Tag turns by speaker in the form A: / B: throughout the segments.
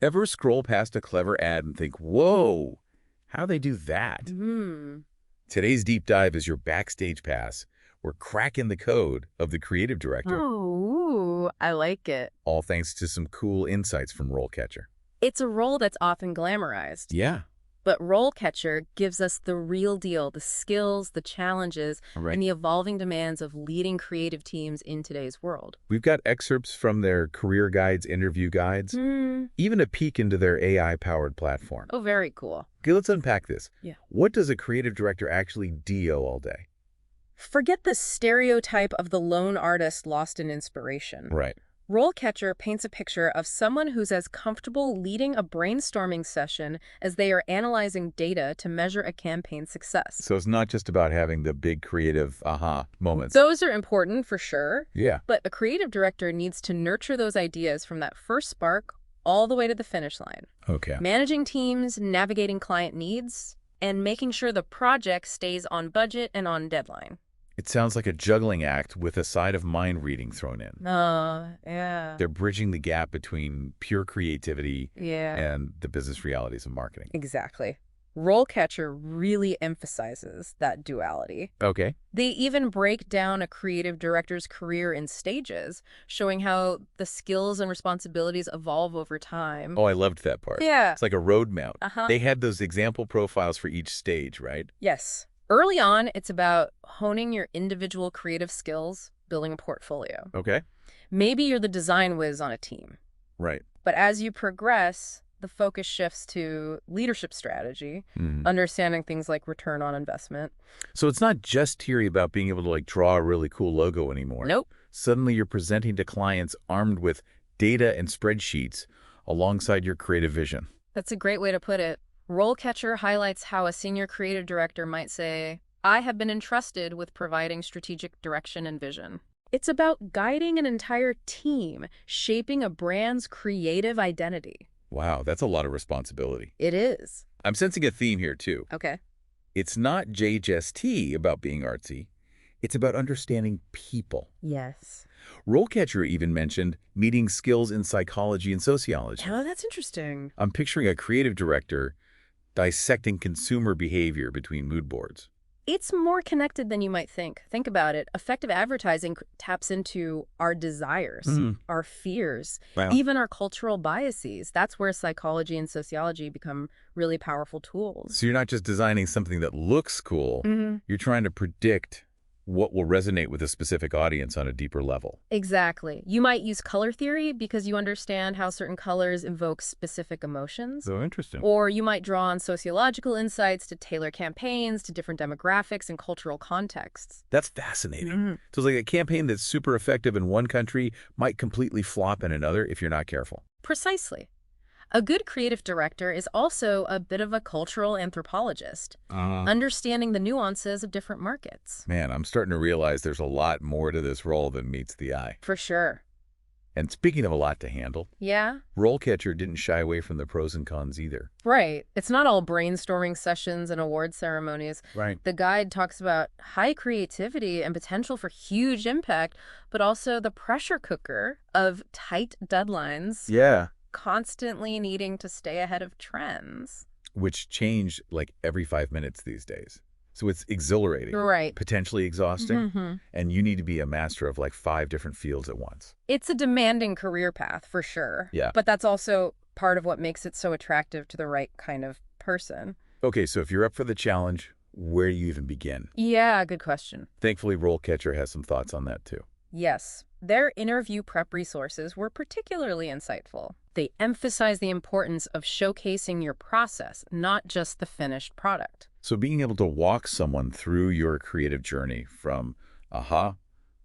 A: Ever scroll past a clever ad and think, whoa, how they do that?
B: Hmm.
A: Today's deep dive is your backstage pass. We're cracking the code of the creative director,
B: Oh, I like it.
A: all thanks to some cool insights from RoleCatcher.
B: It's a role that's often glamorized,
A: Yeah,
B: but RoleCatcher gives us the real deal, the skills, the challenges,
A: all
B: and
A: right.
B: the evolving demands of leading creative teams in today's world.
A: We've got excerpts from their career guides, interview guides,
B: Hmm.
A: even a peek into their AI-powered platform.
B: Oh, very cool.
A: Okay, let's unpack this.
B: Yeah.
A: What does a creative director actually do all day?
B: Forget the stereotype of the lone artist lost in inspiration.
A: Right.
B: RoleCatcher paints a picture of someone who's as comfortable leading a brainstorming session as they are analyzing data to measure a campaign's success.
A: So it's not just about having the big creative aha moments.
B: Those are important for sure,
A: Yeah.
B: but a creative director needs to nurture those ideas from that first spark all the way to the finish line.
A: Okay.
B: Managing teams, navigating client needs, and making sure the project stays on budget and on deadline.
A: It sounds like a juggling act with a side of mind reading thrown in.
B: Yeah.
A: They're bridging the gap between pure creativity
B: Yeah.
A: and the business realities of marketing.
B: Exactly. RoleCatcher really emphasizes that duality.
A: Okay.
B: They even break down a creative director's career in stages, showing how the skills and responsibilities evolve over time.
A: Oh, I loved that part.
B: Yeah.
A: It's like a road mount.
B: Uh-huh.
A: They had those example profiles for each stage, right?
B: Yes. Early on, it's about honing your individual creative skills, building a portfolio.
A: Okay.
B: Maybe you're the design whiz on a team.
A: Right.
B: But as you progress, the focus shifts to leadership strategy, understanding things like return on investment.
A: So it's not just theory about being able to draw a really cool logo anymore.
B: Nope.
A: Suddenly you're presenting to clients armed with data and spreadsheets alongside your creative vision.
B: That's a great way to put it. RoleCatcher highlights how a senior creative director might say, I have been entrusted with providing strategic direction and vision. It's about guiding an entire team, shaping a brand's creative identity.
A: Wow, that's a lot of responsibility.
B: It is.
A: I'm sensing a theme here, too.
B: Okay.
A: It's not JHST about being artsy. It's about understanding people.
B: Yes.
A: RoleCatcher even mentioned meeting skills in psychology and sociology.
B: Oh, that's interesting.
A: I'm picturing a creative director dissecting consumer behavior between mood boards.
B: It's more connected than you might think. Think about it. Effective advertising taps into our desires, our fears,
A: Wow.
B: even our cultural biases. That's where psychology and sociology become really powerful tools.
A: So you're not just designing something that looks cool. You're trying to predict what will resonate with a specific audience on a deeper level.
B: Exactly. You might use color theory because you understand how certain colors evoke specific emotions.
A: So interesting.
B: Or you might draw on sociological insights to tailor campaigns to different demographics and cultural contexts.
A: That's fascinating. So it's like a campaign that's super effective in one country might completely flop in another if you're not careful.
B: Precisely. A good creative director is also a bit of a cultural anthropologist, understanding the nuances of different markets.
A: Man, I'm starting to realize there's a lot more to this role than meets the eye.
B: For sure.
A: And speaking of a lot to handle,
B: Yeah?
A: RoleCatcher didn't shy away from the pros and cons either.
B: Right. It's not all brainstorming sessions and award ceremonies.
A: Right.
B: The guide talks about high creativity and potential for huge impact, but also the pressure cooker of tight deadlines,
A: Yeah.
B: constantly needing to stay ahead of trends.
A: Which change every 5 minutes these days. So it's exhilarating,
B: Right.
A: potentially exhausting, and you need to be a master of 5 different fields at once.
B: It's a demanding career path, for sure.
A: Yeah.
B: But that's also part of what makes it so attractive to the right kind of person.
A: Okay, so if you're up for the challenge, where do you even begin?
B: Yeah, good question.
A: Thankfully, RoleCatcher has some thoughts on that too.
B: Yes, their interview prep resources were particularly insightful. They emphasize the importance of showcasing your process, not just the finished product.
A: So being able to walk someone through your creative journey from aha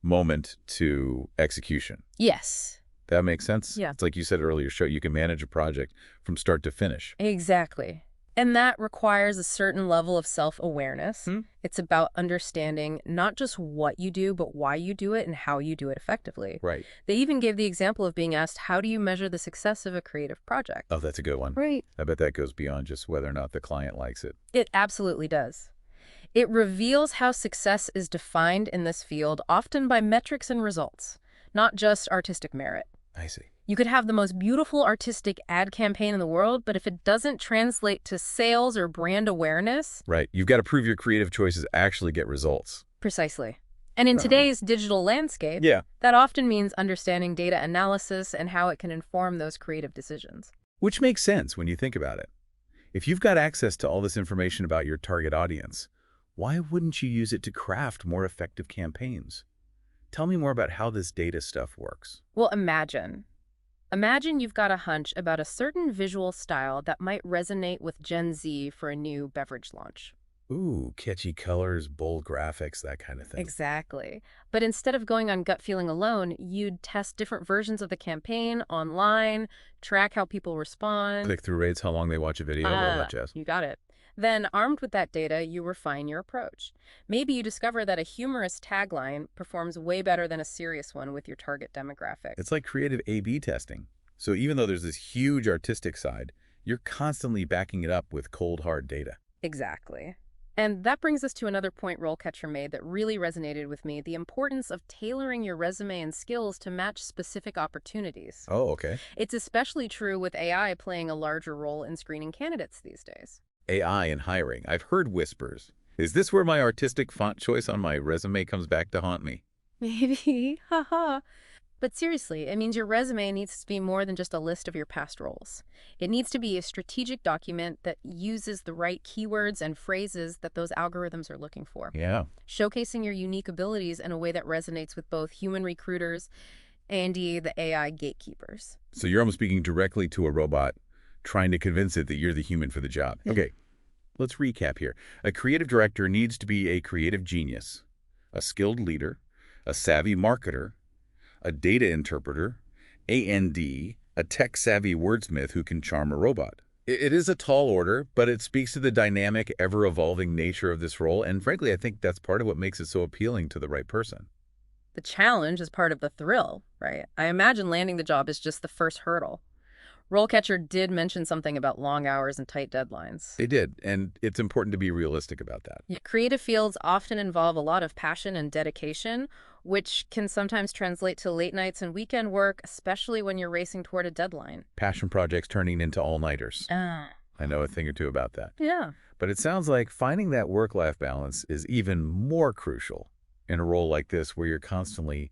A: moment to execution.
B: Yes.
A: That makes sense?
B: Yeah.
A: It's like you said earlier, you can manage a project from start to finish.
B: Exactly. And that requires a certain level of self-awareness. It's about understanding not just what you do, but why you do it and how you do it effectively.
A: Right.
B: They even gave the example of being asked, how do you measure the success of a creative project?
A: Oh, that's a good one.
B: Right.
A: I bet that goes beyond just whether or not the client likes it.
B: It absolutely does. It reveals how success is defined in this field, often by metrics and results, not just artistic merit.
A: I see.
B: You could have the most beautiful artistic ad campaign in the world, but if it doesn't translate to sales or brand awareness...
A: Right. You've got to prove your creative choices actually get results.
B: Precisely. And in today's digital landscape,
A: Yeah.
B: that often means understanding data analysis and how it can inform those creative decisions.
A: Which makes sense when you think about it. If you've got access to all this information about your target audience, why wouldn't you use it to craft more effective campaigns? Tell me more about how this data stuff works.
B: Well, imagine you've got a hunch about a certain visual style that might resonate with Gen Z for a new beverage launch.
A: Ooh, catchy colors, bold graphics, that kind of thing.
B: Exactly. But instead of going on gut feeling alone, you'd test different versions of the campaign online, track how people respond.
A: Click-through rates, how long they watch a video, all that jazz.
B: You got it. Then, armed with that data, you refine your approach. Maybe you discover that a humorous tagline performs way better than a serious one with your target demographic.
A: It's like creative A/B testing. So even though there's this huge artistic side, you're constantly backing it up with cold, hard data.
B: Exactly. And that brings us to another point RoleCatcher made that really resonated with me, the importance of tailoring your resume and skills to match specific opportunities.
A: Oh, okay.
B: It's especially true with AI playing a larger role in screening candidates these days.
A: AI and hiring. I've heard whispers. Is this where my artistic font choice on my resume comes back to haunt me?
B: Maybe, haha. But seriously, it means your resume needs to be more than just a list of your past roles. It needs to be a strategic document that uses the right keywords and phrases that those algorithms are looking for.
A: Yeah.
B: Showcasing your unique abilities in a way that resonates with both human recruiters and the AI gatekeepers.
A: So you're almost speaking directly to a robot, trying to convince it that you're the human for the job. Okay, let's recap here. A creative director needs to be a creative genius, a skilled leader, a savvy marketer, a data interpreter, A&D, a tech-savvy wordsmith who can charm a robot. It is a tall order, but it speaks to the dynamic, ever-evolving nature of this role, and frankly, I think that's part of what makes it so appealing to the right person.
B: The challenge is part of the thrill, right? I imagine landing the job is just the first hurdle. RoleCatcher did mention something about long hours and tight deadlines.
A: They did, and it's important to be realistic about that.
B: Yeah, creative fields often involve a lot of passion and dedication, which can sometimes translate to late nights and weekend work, especially when you're racing toward a deadline.
A: Passion projects turning into all-nighters.
B: Ah.
A: I know a thing or two about that.
B: Yeah.
A: But it sounds like finding that work-life balance is even more crucial in a role like this where you're constantly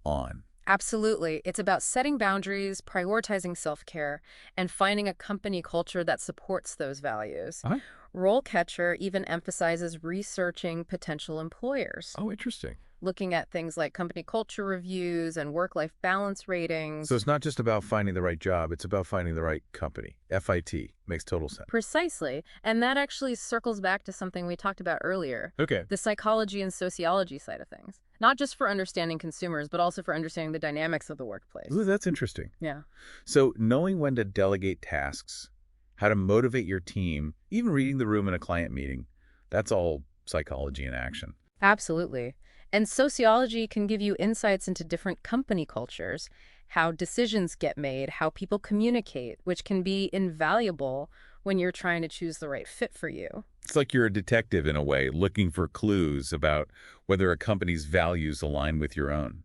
A: on.
B: Absolutely. It's about setting boundaries, prioritizing self-care, and finding a company culture that supports those values.
A: Uh-huh.
B: RoleCatcher even emphasizes researching potential employers,
A: Oh, interesting.
B: looking at things like company culture reviews and work-life balance ratings.
A: So it's not just about finding the right job, it's about finding the right company. FIT. Makes total sense.
B: Precisely. And that actually circles back to something we talked about earlier,
A: Okay.
B: the psychology and sociology side of things. Not just for understanding consumers, but also for understanding the dynamics of the workplace.
A: Ooh, that's interesting.
B: Yeah.
A: So knowing when to delegate tasks, how to motivate your team, even reading the room in a client meeting, that's all psychology in action.
B: Absolutely. And sociology can give you insights into different company cultures, how decisions get made, how people communicate, which can be invaluable when you're trying to choose the right fit for you.
A: It's like you're a detective in a way, looking for clues about whether a company's values align with your own.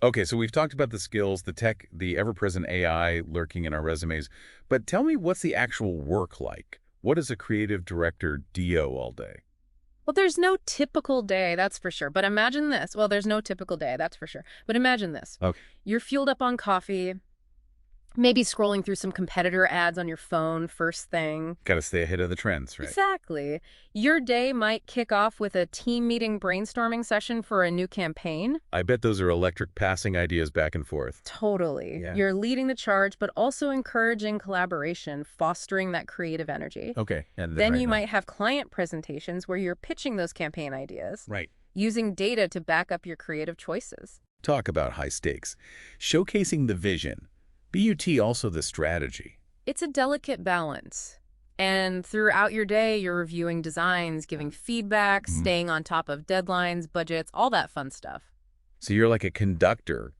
A: Okay, so we've talked about the skills, the tech, the ever-present AI lurking in our resumes, but tell me, what's the actual work like? What does a creative director do all day?
B: Well, there's no typical day, that's for sure. But imagine this. Well, there's no typical day, that's for sure. But imagine this.
A: Okay.
B: You're fueled up on coffee, maybe scrolling through some competitor ads on your phone first thing.
A: Got to stay ahead of the trends, right?
B: Exactly. Your day might kick off with a team meeting brainstorming session for a new campaign.
A: I bet those are electric passing ideas back and forth.
B: Totally.
A: Yeah.
B: You're leading the charge, but also encouraging collaboration, fostering that creative energy.
A: Okay. And
B: Then
A: right
B: you
A: now.
B: might have client presentations where you're pitching those campaign ideas,
A: Right.
B: using data to back up your creative choices.
A: Talk about high stakes. Showcasing the vision. BUT also the strategy.
B: It's a delicate balance. And throughout your day, you're reviewing designs, giving feedback, staying on top of deadlines, budgets, all that fun stuff.
A: So you're like a conductor,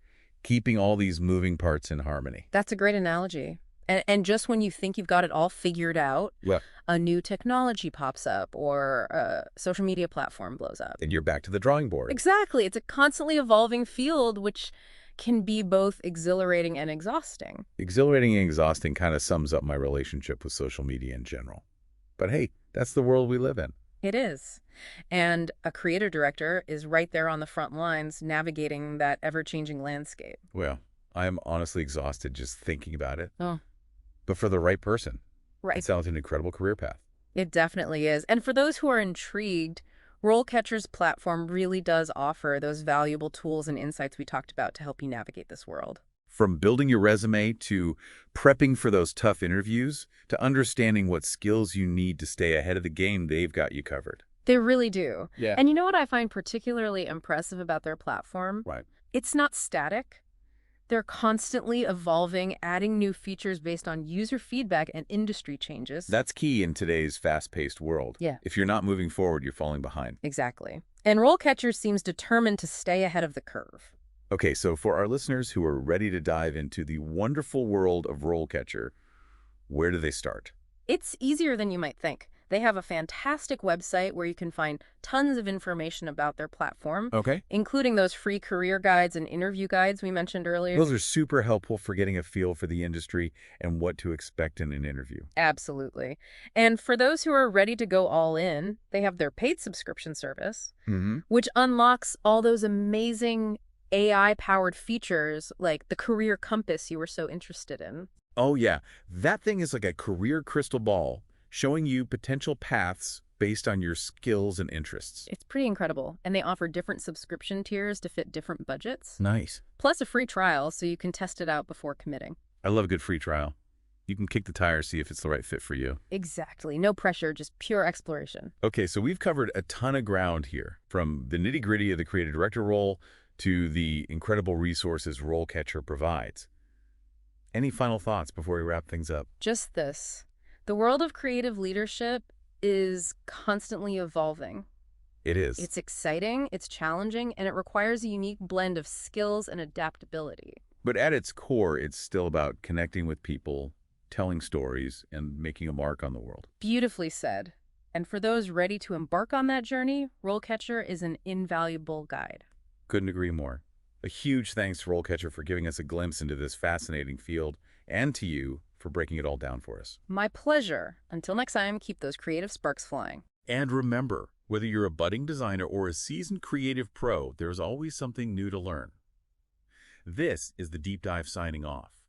A: keeping all these moving parts in harmony.
B: That's a great analogy. And just when you think you've got it all figured out,
A: Well,
B: a new technology pops up or a social media platform blows up.
A: and you're back to the drawing board.
B: Exactly. It's a constantly evolving field, which can be both exhilarating and exhausting.
A: Exhilarating and exhausting kind of sums up my relationship with social media in general. But hey, that's the world we live in.
B: It is. And a creative director is right there on the front lines navigating that ever-changing landscape.
A: Well, I am honestly exhausted just thinking about it.
B: Oh,
A: But for the right person, it
B: right.
A: sounds an incredible career path.
B: It definitely is. And for those who are intrigued, RoleCatcher's platform really does offer those valuable tools and insights we talked about to help you navigate this world.
A: From building your resume to prepping for those tough interviews to understanding what skills you need to stay ahead of the game, they've got you covered.
B: They really do.
A: Yeah.
B: And you know what I find particularly impressive about their platform?
A: Right.
B: It's not static. They're constantly evolving, adding new features based on user feedback and industry changes.
A: That's key in today's fast-paced world.
B: Yeah.
A: If you're not moving forward, you're falling behind.
B: Exactly. And RoleCatcher seems determined to stay ahead of the curve.
A: Okay, so for our listeners who are ready to dive into the wonderful world of RoleCatcher, where do they start?
B: It's easier than you might think. They have a fantastic website where you can find tons of information about their platform,
A: Okay.
B: including those free career guides and interview guides we mentioned earlier.
A: Those are super helpful for getting a feel for the industry and what to expect in an interview.
B: Absolutely. And for those who are ready to go all in, they have their paid subscription service, which unlocks all those amazing AI-powered features like the career compass you were so interested in.
A: Oh, yeah. That thing is like a career crystal ball showing you potential paths based on your skills and interests.
B: It's pretty incredible, and they offer different subscription tiers to fit different budgets,
A: Nice.
B: plus a free trial so you can test it out before committing.
A: I love a good free trial. You can kick the tires, see if it's the right fit for you.
B: Exactly. No pressure, just pure exploration.
A: Okay, so we've covered a ton of ground here, from the nitty-gritty of the creative director role to the incredible resources RoleCatcher provides. Any final thoughts before we wrap things up?
B: Just this. The world of creative leadership is constantly evolving.
A: It is.
B: It's exciting, it's challenging, and it requires a unique blend of skills and adaptability.
A: But at its core, it's still about connecting with people, telling stories, and making a mark on the world.
B: Beautifully said. And for those ready to embark on that journey, RoleCatcher is an invaluable guide.
A: Couldn't agree more. A huge thanks to RoleCatcher for giving us a glimpse into this fascinating field, and to you for breaking it all down for us.
B: My pleasure. Until next time, keep those creative sparks flying.
A: And remember, whether you're a budding designer or a seasoned creative pro, there's always something new to learn. This is the Deep Dive signing off.